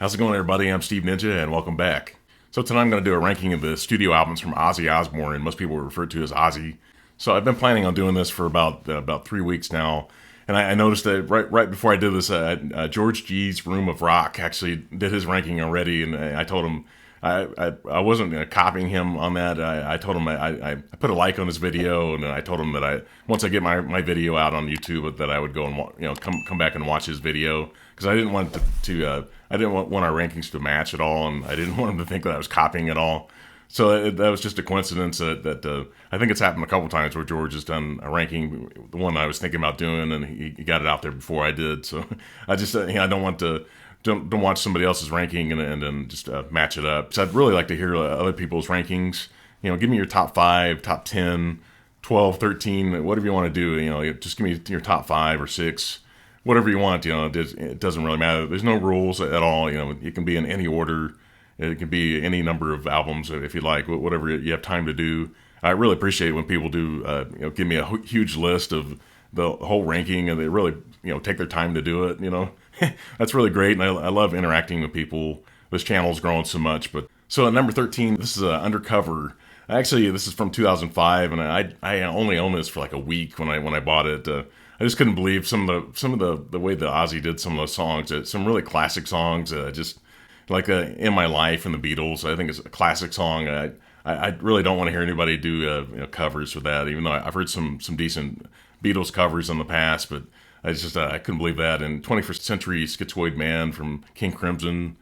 How's it going, everybody? I'm Steve Ninja, and welcome back. So tonight I'm going to do a ranking of the studio albums from Ozzy Osbourne, and most people refer to as Ozzy. So I've been planning on doing this for about 3 weeks now, and I noticed that right before I did this, George G's Room of Rock actually did his ranking already, and I told him I wasn't copying him on that. I told him I put a like on his video, and I told him that once I get my video out on YouTube that I would go and come back and watch his video, because I didn't want I didn't want our rankings to match at all, and I didn't want him to think that I was copying at all. So that was just a coincidence that I think it's happened a couple times where George has done a ranking, the one I was thinking about doing, and he got it out there before I did. So I just I don't want to don't watch somebody else's ranking and then just match it up. So I'd really like to hear other people's rankings. Give me your top 5, top 10, 12, 13, whatever you want to do. Just give me your top 5 or 6. Whatever you want, it doesn't really matter. There's no rules at all. It can be in any order. It can be any number of albums if you like, whatever you have time to do. I really appreciate when people do, give me a huge list of the whole ranking, and they really, take their time to do it. That's really great, and I love interacting with people. This channel's growing so much. But so at number 13, this is Undercover. Actually, this is from 2005, and I only owned this for like a week when I bought it. I just couldn't believe some of the way that Ozzy did some of those songs. Some really classic songs. Just like In My Life and the Beatles. I think it's a classic song. I really don't want to hear anybody do covers for that, even though I've heard some decent Beatles covers in the past. But I couldn't believe that. And 21st Century Schizoid Man from King Crimson,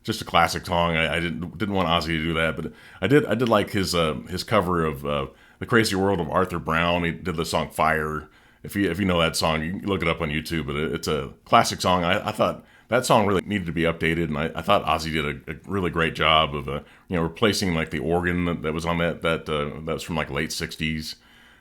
just a classic song. I didn't want Ozzy to do that, but I did like his cover of The Crazy World of Arthur Brown. He did the song Fire. If you know that song, you can look it up on YouTube, but it's a classic song. I thought that song really needed to be updated, and I thought Ozzy did a really great job of replacing like the organ that was on that was from like late 60s.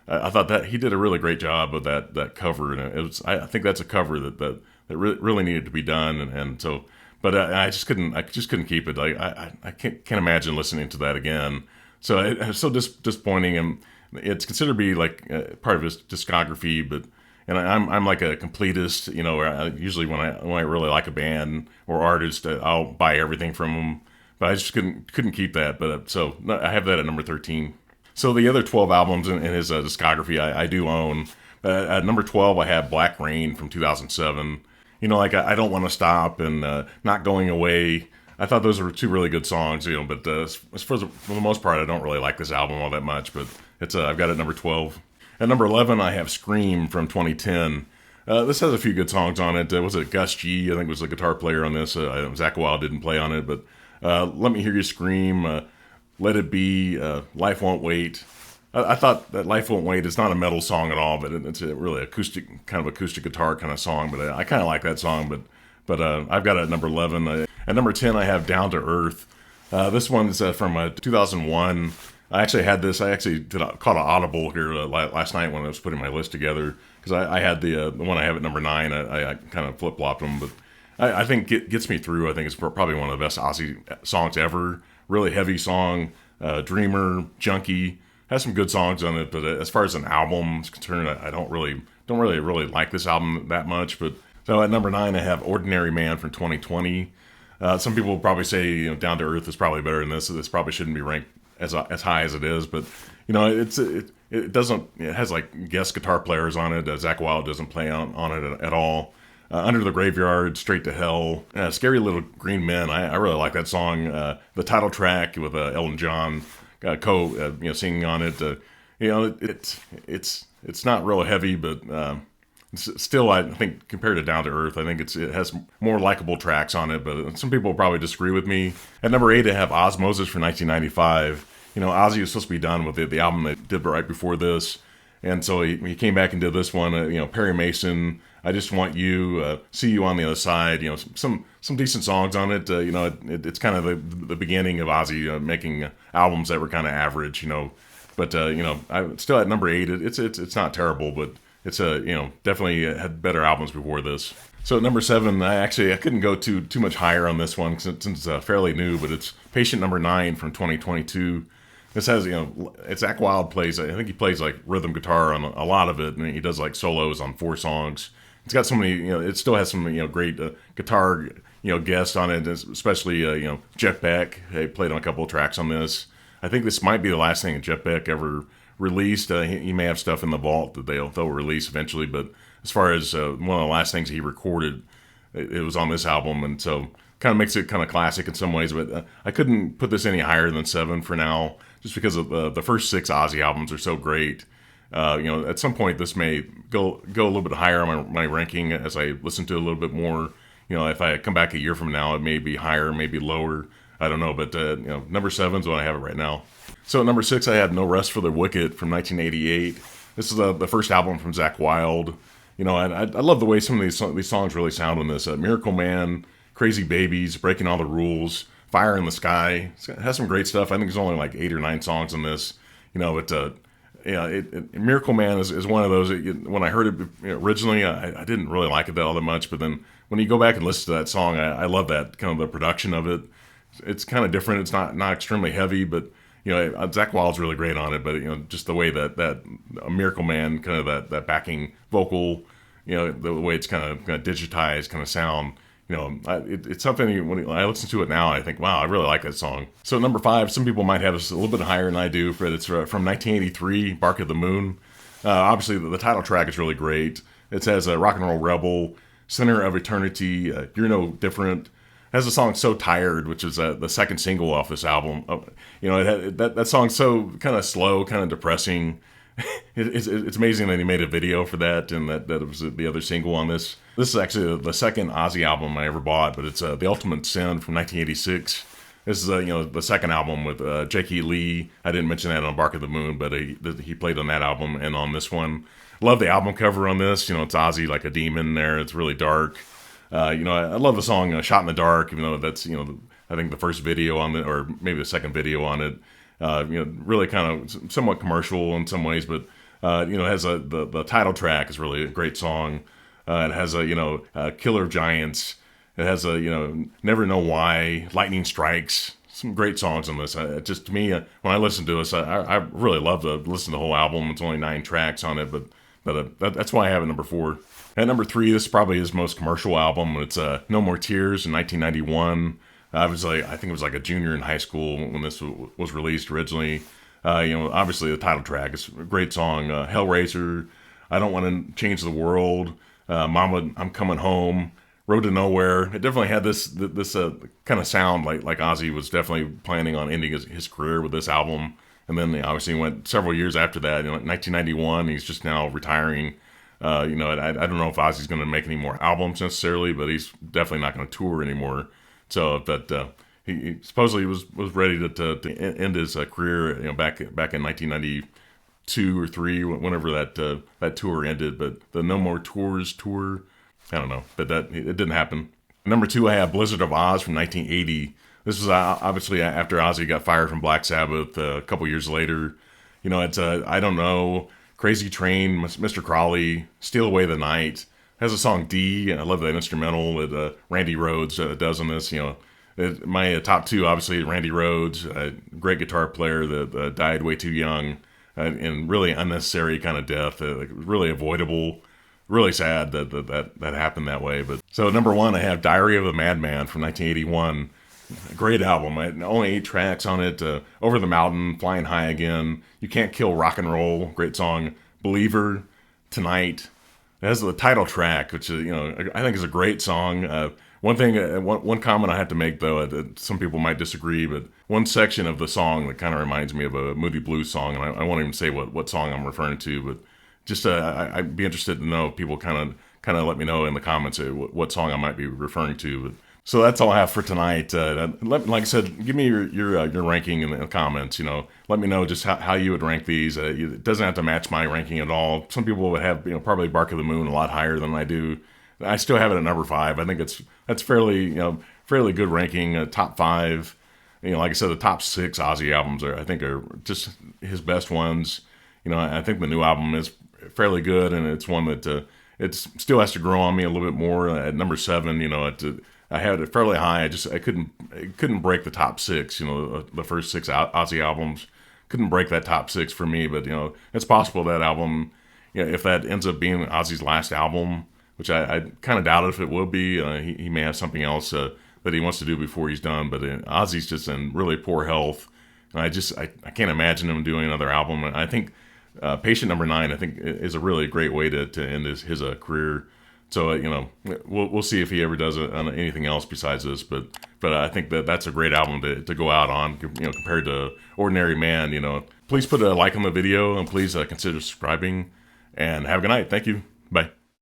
I thought that he did a really great job of that cover, and I think that's a cover that really needed to be done, and so. But I just couldn't keep it. I can't imagine listening to that again. So it was so disappointing, and it's considered to be like part of his discography. And I'm like a completist. Usually when I really like a band or artist, I'll buy everything from them. But I just couldn't keep that. But so I have that at number 13. So the other 12 albums in his discography I do own. At number 12, I have Black Rain from 2007. I Don't Want to Stop and Not Going Away. I thought those were two really good songs, but for the most part, I don't really like this album all that much, but I've got it at number 12. At number 11, I have Scream from 2010. This has a few good songs on it. Was it Gus G? I think was the guitar player on this. Zakk Wylde didn't play on it, but Let Me Hear You Scream, Let It Be, Life Won't Wait. I thought that Life Won't Wait is not a metal song at all, but it's a really acoustic guitar kind of song. But I kind of like that song. But I've got it at number 11. At number 10, I have Down to Earth. This one's from 2001. I actually had this. I actually caught an audible here last night when I was putting my list together, because I had the one I have at number 9. I kind of flip flopped them, but I think it gets me through. I think it's probably one of the best Ozzy songs ever. Really heavy song. Dreamer, Junkie. Has some good songs on it, but as far as an album is concerned, I don't really like this album that much. But so at number 9, I have Ordinary Man from 2020. Some people will probably say Down to Earth is probably better than this. So this probably shouldn't be ranked as high as it is, but it has like guest guitar players on it. Zakk Wylde doesn't play on it at all. Under the Graveyard, Straight to Hell, Scary Little Green Men. I really like that song. The title track with Elton John. Singing on it. It's not real heavy, but still, I think compared to Down to Earth, I think it has more likable tracks on it. But some people will probably disagree with me. At number 8, I have Osmosis from 1995. Ozzy was supposed to be done with the album that did right before this, and so he came back and did this one. Perry Mason, I Just Want You, See You on the Other Side. Some decent songs on it. It's kind of the beginning of Ozzy making albums that were kind of average. But I'm still at number 8. It's not terrible, but it's definitely had better albums before this. So at number 7, I couldn't go too much higher on this one since it's fairly new, but it's Patient Number 9 from 2022. This has, it's Zakk Wylde plays, I think he plays like rhythm guitar on a lot of it, and he does like solos on 4 songs. it's got so many, it still has some, great guitar, guests on it, especially, Jeff Beck. He played on a couple of tracks on this. I think this might be the last thing that Jeff Beck ever released. He may have stuff in the vault that they'll release eventually, but as far as one of the last things he recorded, it was on this album, and so kind of makes it kind of classic in some ways. But I couldn't put this any higher than 7 for now, just because of the first 6 Ozzy albums are so great. At some point this may go a little bit higher on my ranking as I listen to it a little bit more. If I come back a year from now, it may be higher, maybe lower. I don't know, but number 7 is what I have it right now. So at number 6, I had No Rest for the Wicked from 1988. This is the first album from Zakk Wylde. And I love the way some of these songs really sound on this. Miracle Man, Crazy Babies, Breaking All the Rules, Fire in the Sky. It has some great stuff. I think there's only like 8 or 9 songs on this. Miracle Man is one of those. When I heard it originally, I didn't really like it all that much. But then when you go back and listen to that song, I love that kind of the production of it. It's kind of different. It's not extremely heavy, but Zakk Wylde's really great on it. But just the way that Miracle Man, kind of that backing vocal, the way it's kind of digitized, kind of sound. It's something when I listen to it now, I think, wow, I really like that song. So number 5, some people might have this a little bit higher than I do, but it's from 1983, Bark of the Moon. Obviously, the title track is really great. It says Rock and Roll Rebel, Center of Eternity, You're No Different. It has a song So Tired, which is the second single off this album. That song's so kind of slow, kind of depressing. It's amazing that he made a video for that, and that it was the other single on this. This is actually the second Ozzy album I ever bought, but it's The Ultimate Sin from 1986. This is the second album with Jakey Lee. I didn't mention that on Bark of the Moon, but he played on that album and on this one. Love the album cover on this. It's Ozzy like a demon there. It's really dark. I love the song Shot in the Dark, even though that's I think the first video on it, or maybe the second video on it. Really kind of somewhat commercial in some ways, but it has the title track is really a great song. It has Killer of Giants. It has Never Know Why, Lightning Strikes. Some great songs on this. Just to me, when I listen to this, I really love to listen to the whole album. It's only 9 tracks on it, but that's why I have it number 4. At number 3, this is probably his most commercial album. It's No More Tears in 1991. I think it was like a junior in high school when this was released originally. Obviously the title track is a great song. Hellraiser, I Don't Want to Change the World, Mama, I'm Coming Home, Road to Nowhere. It definitely had this kind of sound like Ozzy was definitely planning on ending his career with this album. And then obviously went several years after that. 1991, he's just now retiring. I don't know if Ozzy's going to make any more albums necessarily, but he's definitely not going to tour anymore. So that he supposedly was ready to end his career, back in 1992 or 3, whenever that tour ended. But the No More Tours tour, I don't know, but it didn't happen. Number 2, I have Blizzard of Oz from 1980. This was obviously after Ozzy got fired from Black Sabbath a couple years later. It's I Don't Know, Crazy Train, Mr. Crawley, Steal Away the Night. Has a song D, and I love that instrumental that Randy Rhoads does on this. My top 2, obviously, Randy Rhoads, a great guitar player that died way too young, and really unnecessary kind of death, really avoidable, really sad that happened that way. But so number 1, I have Diary of a Madman from 1981. Great album. Only 8 tracks on it. Over the Mountain, Flying High Again, You Can't Kill Rock and Roll, great song. Believer, Tonight. It has the title track, which is, I think is a great song. One thing, one comment I have to make though, some people might disagree, but one section of the song that kind of reminds me of a Moody Blues song, and I won't even say what song I'm referring to, but just I'd be interested to know if people kind of let me know in the comments what song I might be referring to. But so that's all I have for tonight. Like I said, give me your ranking in the comments. Let me know just how you would rank these. It doesn't have to match my ranking at all. Some people would have probably Bark of the Moon a lot higher than I do. I still have it at number 5. I think that's fairly good ranking. Top 5. Like I said, the top 6 Ozzy albums are just his best ones. I think the new album is fairly good, and it's one that it still has to grow on me a little bit more. At number 7, I had it fairly high. I couldn't break the top 6. The first 6 Ozzy albums couldn't break that top 6 for me. But it's possible that album, if that ends up being Ozzy's last album, which I kind of doubted if it would be. He may have something else that he wants to do before he's done, but Ozzy's just in really poor health. And I can't imagine him doing another album. And I think Patient Number 9, I think, is a really great way to end his career. So we'll see if he ever does anything else besides this. But I think that's a great album to go out on. Compared to Ordinary Man. Please put a like on the video, and please consider subscribing. And have a good night. Thank you. Bye.